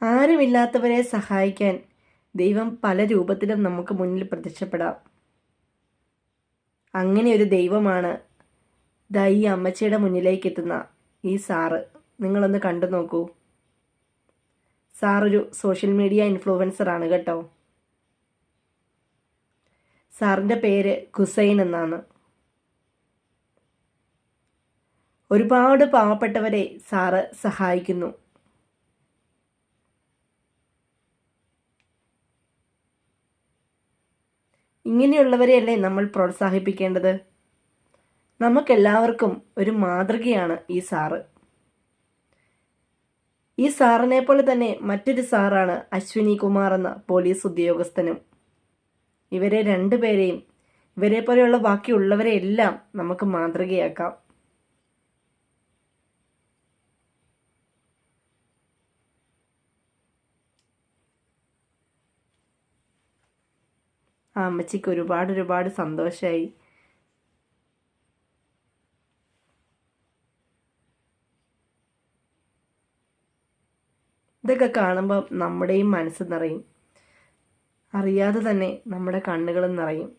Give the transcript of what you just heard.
ആരുമില്ലാത്തവരെ സഹായിക്കാൻ ദൈവം പല രൂപത്തിലും നമുക്ക് മുന്നിൽ പ്രത്യക്ഷപ്പെടാം. അങ്ങനെ ഒരു ദൈവമാണ് ഈ അമ്മച്ചിയുടെ മുന്നിലേക്ക് എത്തുന്ന ഈ സാറ്. നിങ്ങളൊന്ന് കണ്ടു നോക്കൂ. സാറൊരു സോഷ്യൽ മീഡിയ ഇൻഫ്ലുവൻസർ ആണ് കേട്ടോ. സാറിൻ്റെ പേര് ഹുസൈൻ എന്നാണ്. ഒരുപാട് പാവപ്പെട്ടവരെ സാറ് സഹായിക്കുന്നു. ഇങ്ങനെയുള്ളവരെയല്ലേ നമ്മൾ പ്രോത്സാഹിപ്പിക്കേണ്ടത്? നമുക്കെല്ലാവർക്കും ഒരു മാതൃകയാണ് ഈ സാറ്. ഈ സാറിനെ പോലെ തന്നെ മറ്റൊരു സാറാണ് അശ്വിനി കുമാർ എന്ന പോലീസ് ഉദ്യോഗസ്ഥനും. ഇവരെ രണ്ടുപേരെയും, ഇവരെ പോലെയുള്ള ബാക്കിയുള്ളവരെ എല്ലാം നമുക്ക് മാതൃകയാക്കാം. ആ അമ്മച്ചിക്ക് ഒരുപാട് സന്തോഷമായി. ഇതൊക്കെ കാണുമ്പോൾ നമ്മുടെയും മനസ്സ് നിറയും. അറിയാതെ തന്നെ നമ്മുടെ കണ്ണുകളും നിറയും.